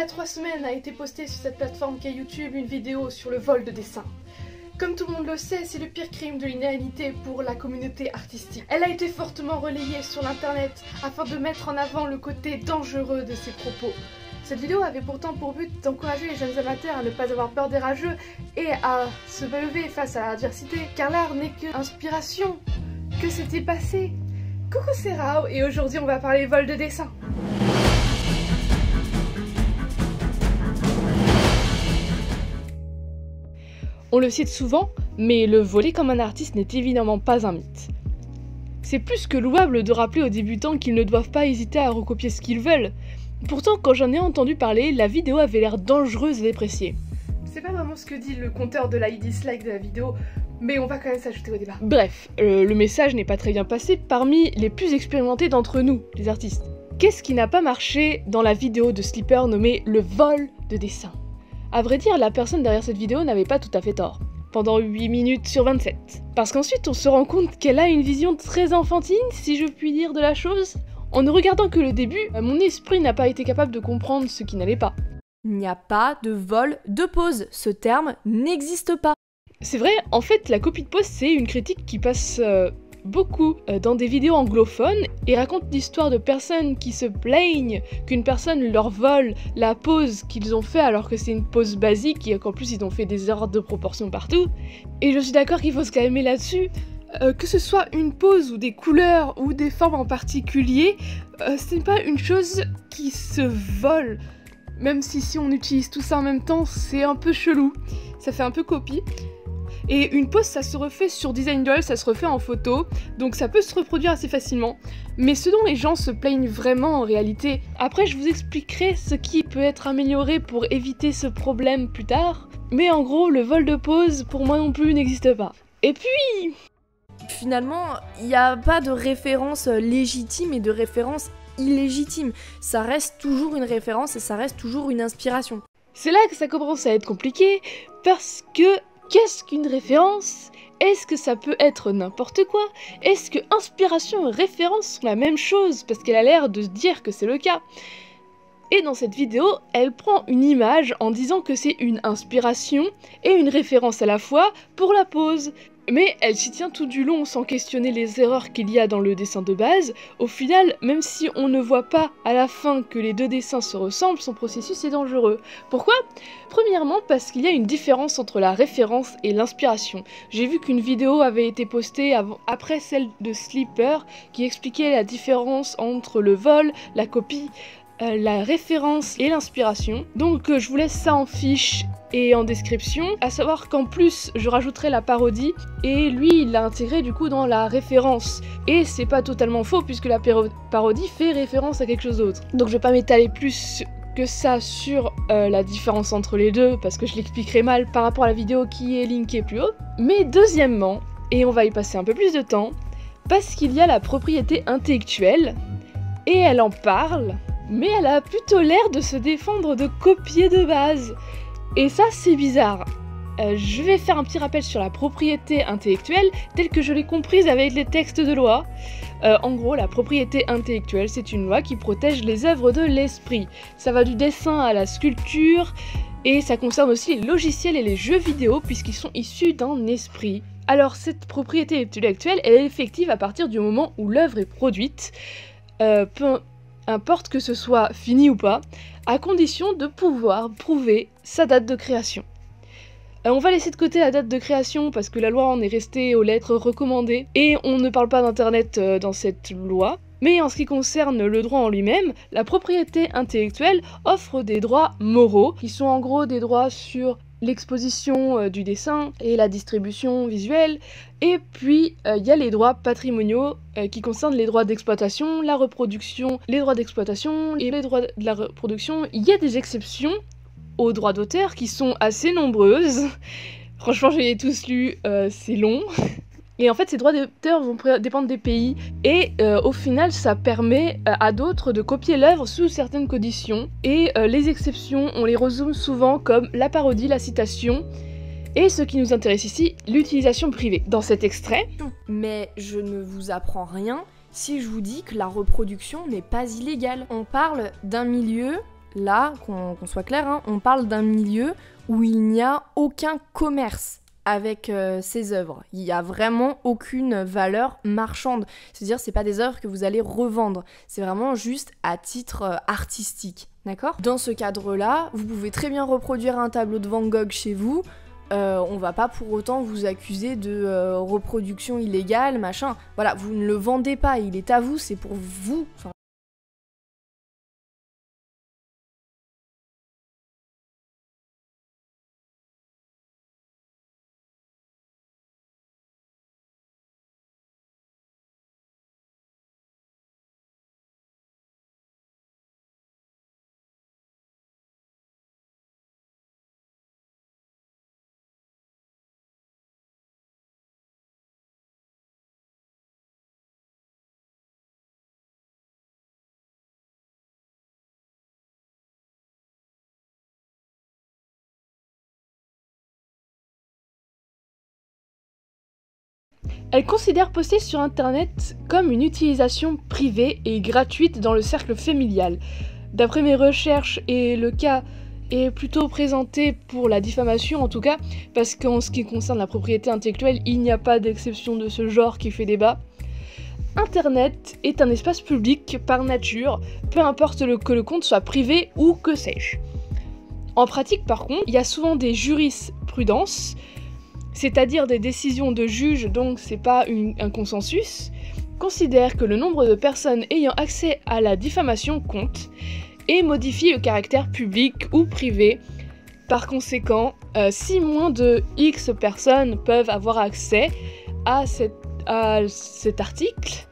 a 3 semaines a été postée sur cette plateforme qu'est YouTube une vidéo sur le vol de dessins. Comme tout le monde le sait, c'est le pire crime de l'inanité pour la communauté artistique. Elle a été fortement relayée sur l'internet afin de mettre en avant le côté dangereux de ses propos. Cette vidéo avait pourtant pour but d'encourager les jeunes amateurs à ne pas avoir peur des rageux et à se relever face à l'adversité, car l'art n'est que inspiration. Que s'est-il passé? Coucou, c'est Rao et aujourd'hui on va parler vol de dessin. On le cite souvent, mais le voler comme un artiste n'est évidemment pas un mythe. C'est plus que louable de rappeler aux débutants qu'ils ne doivent pas hésiter à recopier ce qu'ils veulent. Pourtant, quand j'en ai entendu parler, la vidéo avait l'air dangereuse et dépréciée. C'est pas vraiment ce que dit le compteur de l'ID dislike de la vidéo, mais on va quand même s'ajouter au débat. Bref, le message n'est pas très bien passé parmi les plus expérimentés d'entre nous, les artistes. Qu'est-ce qui n'a pas marché dans la vidéo de Sleeper nommée le vol de dessin? À vrai dire, la personne derrière cette vidéo n'avait pas tout à fait tort. Pendant 8 minutes sur 27. Parce qu'ensuite, on se rend compte qu'elle a une vision très enfantine, si je puis dire, de la chose. En ne regardant que le début, mon esprit n'a pas été capable de comprendre ce qui n'allait pas. Il n'y a pas de vol de pose, ce terme n'existe pas. C'est vrai, en fait, la copie de pose, c'est une critique qui passe beaucoup dans des vidéos anglophones et raconte l'histoire de personnes qui se plaignent qu'une personne leur vole la pose qu'ils ont fait alors que c'est une pose basique et qu'en plus ils ont fait des erreurs de proportion partout. Et je suis d'accord qu'il faut se calmer là-dessus. Que ce soit une pose ou des couleurs ou des formes en particulier, ce n'est pas une chose qui se vole. Même si on utilise tout ça en même temps, c'est un peu chelou. Ça fait un peu copie. Et une pose, ça se refait sur Design Doll, ça se refait en photo, donc ça peut se reproduire assez facilement. Mais ce dont les gens se plaignent vraiment en réalité, après je vous expliquerai ce qui peut être amélioré pour éviter ce problème plus tard. Mais en gros, le vol de pose, pour moi non plus, n'existe pas. Et puis... Finalement, il n'y a pas de référence légitime et de référence illégitime. Ça reste toujours une référence et ça reste toujours une inspiration. C'est là que ça commence à être compliqué, parce que qu'est-ce qu'une référence? Est-ce que ça peut être n'importe quoi? Est-ce que inspiration et référence sont la même chose? Parce qu'elle a l'air de dire que c'est le cas. Et dans cette vidéo, elle prend une image en disant que c'est une inspiration et une référence à la fois pour la pose. Mais elle s'y tient tout du long sans questionner les erreurs qu'il y a dans le dessin de base. Au final, même si on ne voit pas à la fin que les deux dessins se ressemblent, son processus est dangereux. Pourquoi? Premièrement parce qu'il y a une différence entre la référence et l'inspiration. J'ai vu qu'une vidéo avait été postée après celle de Sleeper qui expliquait la différence entre le vol, la copie, la référence et l'inspiration. Donc je vous laisse ça en fiche et en description, à savoir qu'en plus je rajouterai la parodie et lui il l'a intégré du coup dans la référence et c'est pas totalement faux puisque la parodie fait référence à quelque chose d'autre. Donc je vais pas m'étaler plus que ça sur la différence entre les deux parce que je l'expliquerai mal par rapport à la vidéo qui est linkée plus haut. Mais deuxièmement, et on va y passer un peu plus de temps, parce qu'il y a la propriété intellectuelle et elle en parle, mais elle a plutôt l'air de se défendre de copier de base. Et ça, c'est bizarre. Je vais faire un petit rappel sur la propriété intellectuelle, telle que je l'ai comprise avec les textes de loi. En gros, la propriété intellectuelle, c'est une loi qui protège les œuvres de l'esprit. Ça va du dessin à la sculpture, et ça concerne aussi les logiciels et les jeux vidéo, puisqu'ils sont issus d'un esprit. Alors, cette propriété intellectuelle, elle est effective à partir du moment où l'œuvre est produite. Peu importe que ce soit fini ou pas, à condition de pouvoir prouver sa date de création. On va laisser de côté la date de création parce que la loi en est restée aux lettres recommandées et on ne parle pas d'internet dans cette loi. Mais en ce qui concerne le droit en lui-même, la propriété intellectuelle offre des droits moraux qui sont en gros des droits sur l'exposition du dessin et la distribution visuelle, et puis il y a les droits patrimoniaux qui concernent les droits d'exploitation, la reproduction, les droits d'exploitation et les droits de la reproduction. Il y a des exceptions aux droits d'auteur qui sont assez nombreuses. Franchement, je les ai tous lus, c'est long. Et en fait, ces droits d'auteur vont dépendre des pays, et au final, ça permet à d'autres de copier l'œuvre sous certaines conditions, et les exceptions, on les résume souvent comme la parodie, la citation, et ce qui nous intéresse ici, l'utilisation privée. Dans cet extrait... Mais je ne vous apprends rien si je vous dis que la reproduction n'est pas illégale. On parle d'un milieu, là, qu'on soit clair, hein, on parle d'un milieu où il n'y a aucun commerce avec ces œuvres. Il n'y a vraiment aucune valeur marchande. C'est-à-dire, c'est pas des œuvres que vous allez revendre. C'est vraiment juste à titre artistique. D'accord ? Dans ce cadre-là, vous pouvez très bien reproduire un tableau de Van Gogh chez vous. On va pas pour autant vous accuser de reproduction illégale, machin. Voilà, vous ne le vendez pas, il est à vous, c'est pour vous. Enfin, Elle considère poster sur internet comme une utilisation privée et gratuite dans le cercle familial. D'après mes recherches, et le cas est plutôt présenté pour la diffamation en tout cas, parce qu'en ce qui concerne la propriété intellectuelle, il n'y a pas d'exception de ce genre qui fait débat. Internet est un espace public par nature, peu importe que le compte soit privé ou que sais-je. En pratique par contre, il y a souvent des jurisprudences, c'est-à-dire des décisions de juges, donc c'est pas un consensus, considèrent que le nombre de personnes ayant accès à la diffamation compte et modifie le caractère public ou privé. Par conséquent, si moins de X personnes peuvent avoir accès à cet article,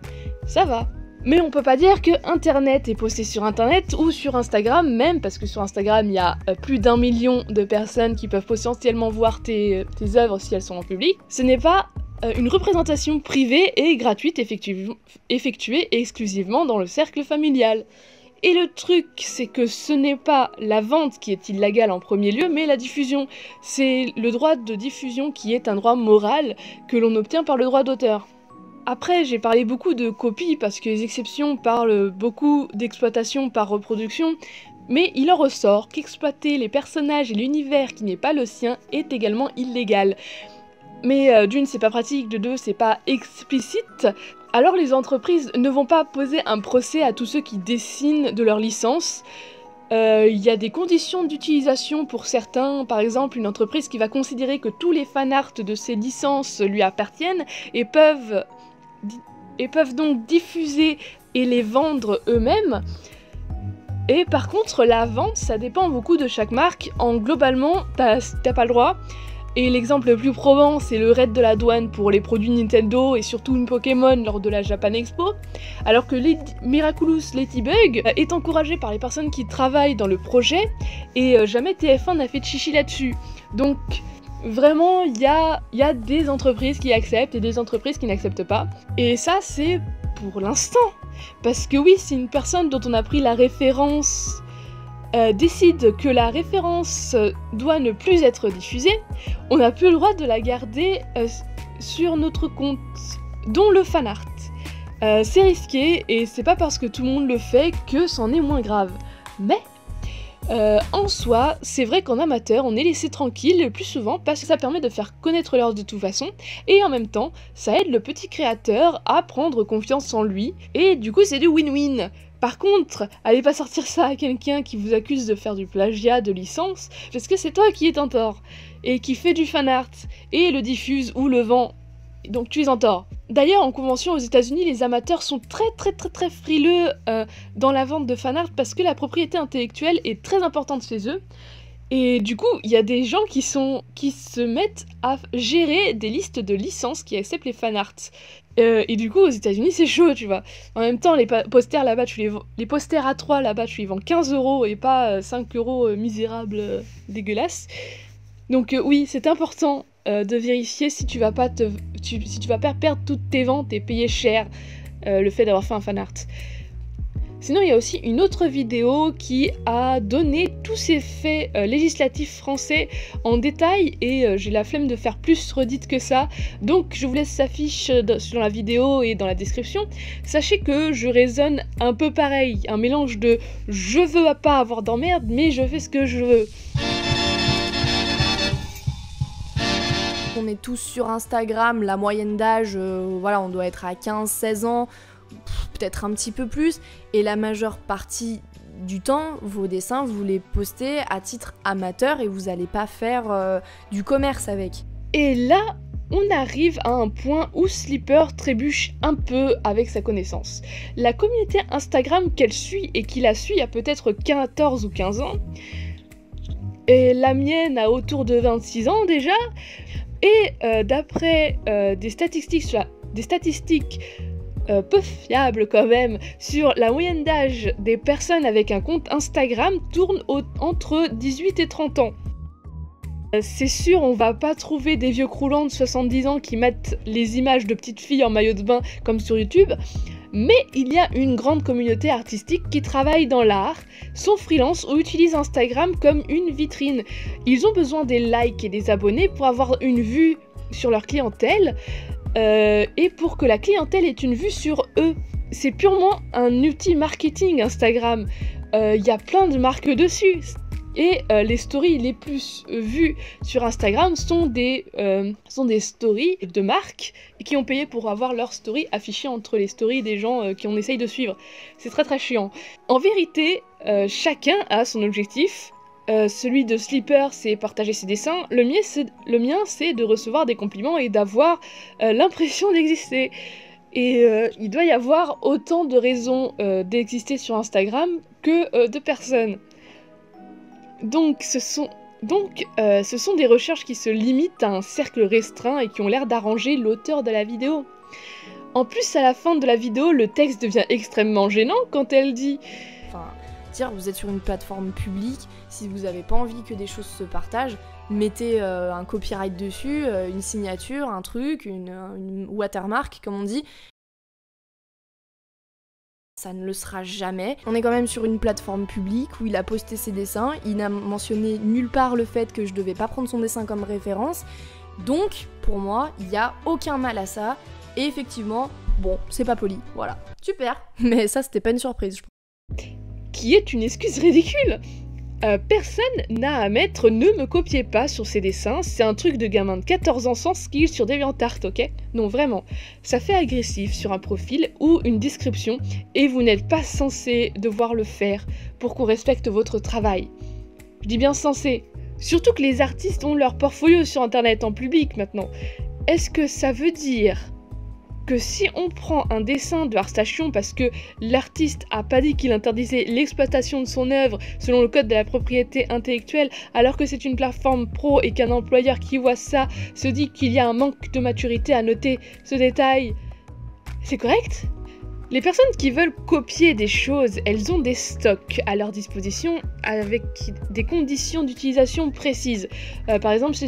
ça va. Mais on peut pas dire que Internet est posté sur Internet ou sur Instagram même, parce que sur Instagram il y a plus d'1 million de personnes qui peuvent potentiellement voir tes œuvres si elles sont en public. Ce n'est pas une représentation privée et gratuite effectuée exclusivement dans le cercle familial. Et le truc, c'est que ce n'est pas la vente qui est illégale en premier lieu, mais la diffusion. C'est le droit de diffusion qui est un droit moral que l'on obtient par le droit d'auteur. Après, j'ai parlé beaucoup de copies parce que les exceptions parlent beaucoup d'exploitation par reproduction, mais il en ressort qu'exploiter les personnages et l'univers qui n'est pas le sien est également illégal. Mais d'une, c'est pas pratique, de deux, c'est pas explicite. Alors les entreprises ne vont pas poser un procès à tous ceux qui dessinent de leur licence. Il y a des conditions d'utilisation pour certains, par exemple une entreprise qui va considérer que tous les fanarts de ses licences lui appartiennent et peuvent donc diffuser et les vendre eux-mêmes. Et par contre, la vente, ça dépend beaucoup de chaque marque. Globalement, t'as pas le droit. Et l'exemple le plus probant, c'est le raid de la douane pour les produits Nintendo et surtout une Pokémon lors de la Japan Expo. Alors que Miraculous Ladybug est encouragé par les personnes qui travaillent dans le projet et jamais TF1 n'a fait de chichi là-dessus. Donc vraiment, il y a des entreprises qui acceptent et des entreprises qui n'acceptent pas. Et ça, c'est pour l'instant. Parce que oui, si une personne dont on a pris la référence décide que la référence doit ne plus être diffusée, on n'a plus le droit de la garder sur notre compte, dont le fanart. C'est risqué et c'est pas parce que tout le monde le fait que c'en est moins grave. Mais en soi, c'est vrai qu'en amateur, on est laissé tranquille le plus souvent parce que ça permet de faire connaître l'œuvre de toute façon et en même temps, ça aide le petit créateur à prendre confiance en lui et du coup c'est du win-win. Par contre, allez pas sortir ça à quelqu'un qui vous accuse de faire du plagiat de licence, parce que c'est toi qui es en tort, et qui fait du fanart, et le diffuse ou le vend, donc tu es en tort. D'ailleurs, en convention aux États-Unis, les amateurs sont très frileux dans la vente de fanart, parce que la propriété intellectuelle est très importante chez eux, et du coup, il y a des gens qui se mettent à gérer des listes de licences qui acceptent les fanarts. Et du coup, aux États-Unis, c'est chaud, tu vois. En même temps, les posters là-bas, les posters A3 là-bas, tu les vends 15 € et pas 5 € misérables, dégueulasses. Donc oui, c'est important de vérifier si tu vas pas perdre toutes tes ventes et payer cher le fait d'avoir fait un fanart. Sinon, il y a aussi une autre vidéo qui a donné tous ces faits législatifs français en détail et j'ai la flemme de faire plus redite que ça, donc je vous laisse s'affiche sur la vidéo et dans la description. Sachez que je raisonne un peu pareil, un mélange de je veux pas avoir d'emmerde mais je fais ce que je veux. On est tous sur Instagram, la moyenne d'âge, voilà, on doit être à 15-16 ans, peut-être un petit peu plus, et la majeure partie du temps, vos dessins, vous les postez à titre amateur et vous n'allez pas faire du commerce avec. Et là, on arrive à un point où Sleeper trébuche un peu avec sa connaissance. La communauté Instagram qu'elle suit et qui la suit a peut-être 14 ou 15 ans, et la mienne a autour de 26 ans déjà, et d'après des statistiques peu fiables quand même, sur la moyenne d'âge des personnes avec un compte Instagram tourne entre 18 et 30 ans. C'est sûr, on va pas trouver des vieux croulants de 70 ans qui mettent les images de petites filles en maillot de bain comme sur YouTube, mais il y a une grande communauté artistique qui travaille dans l'art, sont freelance ou utilisent Instagram comme une vitrine. Ils ont besoin des likes et des abonnés pour avoir une vue sur leur clientèle, et pour que la clientèle ait une vue sur eux. C'est purement un outil marketing Instagram. Y a plein de marques dessus. Et les stories les plus vues sur Instagram sont des stories de marques qui ont payé pour avoir leurs stories affichées entre les stories des gens qui on essaye de suivre. C'est très très chiant. En vérité, chacun a son objectif. Celui de Sleeper, c'est partager ses dessins. Le mien, c'est de recevoir des compliments et d'avoir l'impression d'exister. Et il doit y avoir autant de raisons d'exister sur Instagram que de personnes. Donc ce sont des recherches qui se limitent à un cercle restreint et qui ont l'air d'arranger l'auteur de la vidéo. En plus, à la fin de la vidéo, le texte devient extrêmement gênant quand elle dit... Enfin, dire vous êtes sur une plateforme publique, si vous n'avez pas envie que des choses se partagent, mettez un copyright dessus, une signature, un truc, une watermark comme on dit. Ça ne le sera jamais. On est quand même sur une plateforme publique où il a posté ses dessins, il n'a mentionné nulle part le fait que je devais pas prendre son dessin comme référence, donc pour moi il n'y a aucun mal à ça, et effectivement, bon, c'est pas poli, voilà. Super, mais ça c'était pas une surprise, je pense. Qui est une excuse ridicule. Personne n'a à mettre « ne me copiez pas » sur ses dessins, c'est un truc de gamin de 14 ans sans skill sur DeviantArt, ok? Non, vraiment. Ça fait agressif sur un profil ou une description, et vous n'êtes pas censé devoir le faire pour qu'on respecte votre travail. Je dis bien censé. Surtout que les artistes ont leur portfolio sur internet en public maintenant. Est-ce que ça veut dire que si on prend un dessin de ArtStation parce que l'artiste a pas dit qu'il interdisait l'exploitation de son œuvre selon le code de la propriété intellectuelle, alors que c'est une plateforme pro et qu'un employeur qui voit ça se dit qu'il y a un manque de maturité à noter ce détail, c'est correct ? Les personnes qui veulent copier des choses, elles ont des stocks à leur disposition avec des conditions d'utilisation précises. Par exemple, c'est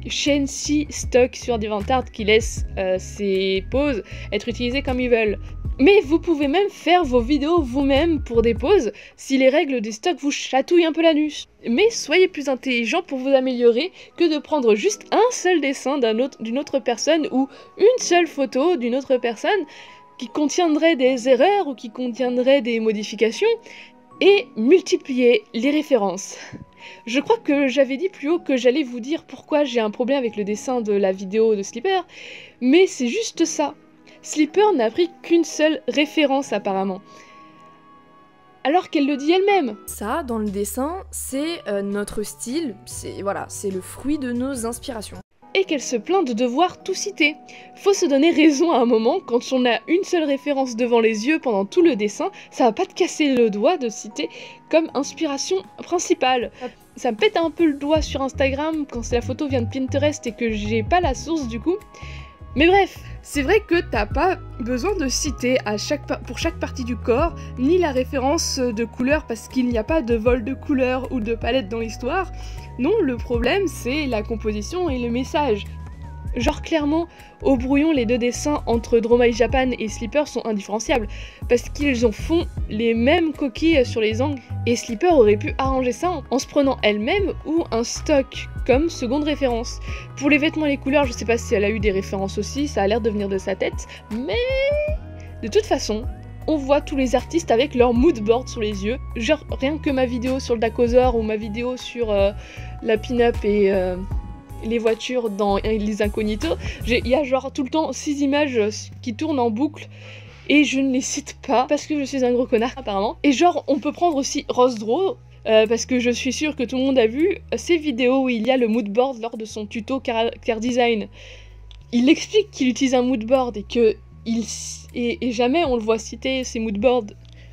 Shensi Stock sur DeviantArt qui laisse ses poses être utilisées comme ils veulent. Mais vous pouvez même faire vos vidéos vous-même pour des poses si les règles des stocks vous chatouillent un peu l'anus. Mais soyez plus intelligent pour vous améliorer que de prendre juste un seul dessin d'une autre personne ou une seule photo d'une autre personne qui contiendrait des erreurs ou qui contiendrait des modifications, et multiplier les références. Je crois que j'avais dit plus haut que j'allais vous dire pourquoi j'ai un problème avec le dessin de la vidéo de Sleeper, mais c'est juste ça. Sleeper n'a pris qu'une seule référence apparemment, alors qu'elle le dit elle-même. Ça, dans le dessin, c'est notre style, c'est le fruit de nos inspirations. Et qu'elle se plaint de devoir tout citer. Faut se donner raison à un moment, quand on a une seule référence devant les yeux pendant tout le dessin, ça va pas te casser le doigt de citer comme inspiration principale. Ça me pète un peu le doigt sur Instagram quand la photo vient de Pinterest et que j'ai pas la source du coup. Mais bref, c'est vrai que t'as pas besoin de citer pour chaque partie du corps, ni la référence de couleur parce qu'il n'y a pas de vol de couleurs ou de palette dans l'histoire. Non, le problème c'est la composition et le message. Genre clairement, au brouillon, les deux dessins entre Dromai Japan et Sleeper sont indifférenciables, parce qu'ils en font les mêmes coquilles sur les angles, et Sleeper aurait pu arranger ça en se prenant elle-même ou un stock comme seconde référence. Pour les vêtements et les couleurs, je sais pas si elle a eu des références aussi, ça a l'air de venir de sa tête, mais de toute façon, on voit tous les artistes avec leur mood board sur les yeux. Genre rien que ma vidéo sur le Dakozor ou ma vidéo sur la pin-up et les voitures dans les Incognito, il y a genre tout le temps 6 images qui tournent en boucle et je ne les cite pas parce que je suis un gros connard apparemment. Et genre on peut prendre aussi Rosdro parce que je suis sûre que tout le monde a vu ces vidéos où il y a le mood board lors de son tuto car design. Il explique qu'il utilise un mood board et que et jamais on le voit citer ces moodboards.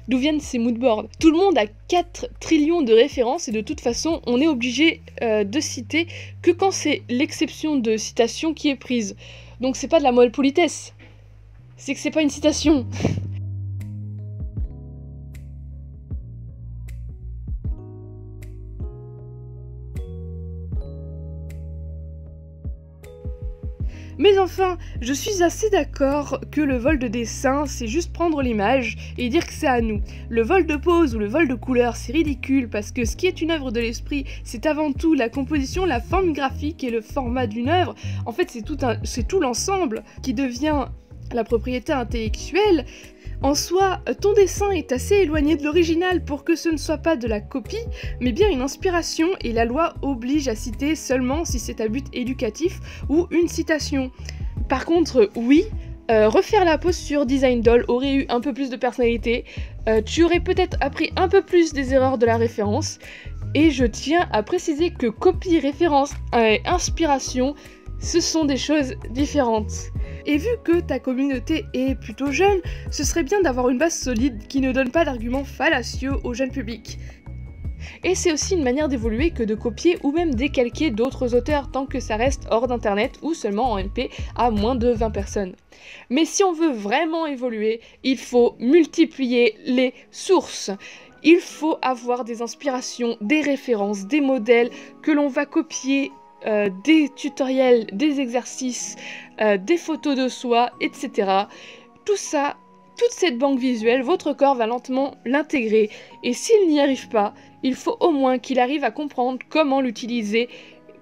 D'où viennent ces moodboards? Tout le monde a 4 trillions de références et de toute façon on est obligé de citer que quand c'est l'exception de citation qui est prise. Donc c'est pas de la moelle politesse, c'est que c'est pas une citation. Mais enfin, je suis assez d'accord que le vol de dessin, c'est juste prendre l'image et dire que c'est à nous. Le vol de pose ou le vol de couleur, c'est ridicule parce que ce qui est une œuvre de l'esprit, c'est avant tout la composition, la forme graphique et le format d'une œuvre. En fait, c'est tout l'ensemble qui devient la propriété intellectuelle. En soi, ton dessin est assez éloigné de l'original pour que ce ne soit pas de la copie, mais bien une inspiration, et la loi oblige à citer seulement si c'est à but éducatif ou une citation. Par contre, oui, refaire la pose sur Design Doll aurait eu un peu plus de personnalité, tu aurais peut-être appris un peu plus des erreurs de la référence, et je tiens à préciser que copie, référence et inspiration, ce sont des choses différentes. Et vu que ta communauté est plutôt jeune, ce serait bien d'avoir une base solide qui ne donne pas d'arguments fallacieux au jeune public. Et c'est aussi une manière d'évoluer que de copier ou même décalquer d'autres auteurs tant que ça reste hors d'internet ou seulement en MP à moins de 20 personnes. Mais si on veut vraiment évoluer, il faut multiplier les sources. Il faut avoir des inspirations, des références, des modèles que l'on va copier, des tutoriels, des exercices, des photos de soi, etc. Tout ça, toute cette banque visuelle, votre corps va lentement l'intégrer. Et s'il n'y arrive pas, il faut au moins qu'il arrive à comprendre comment l'utiliser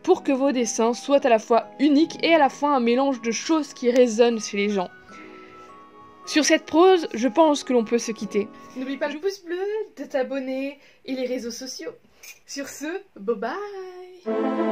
pour que vos dessins soient à la fois uniques et à la fois un mélange de choses qui résonnent chez les gens. Sur cette prose, je pense que l'on peut se quitter. N'oublie pas le pouce bleu, de t'abonner et les réseaux sociaux. Sur ce, bye bye.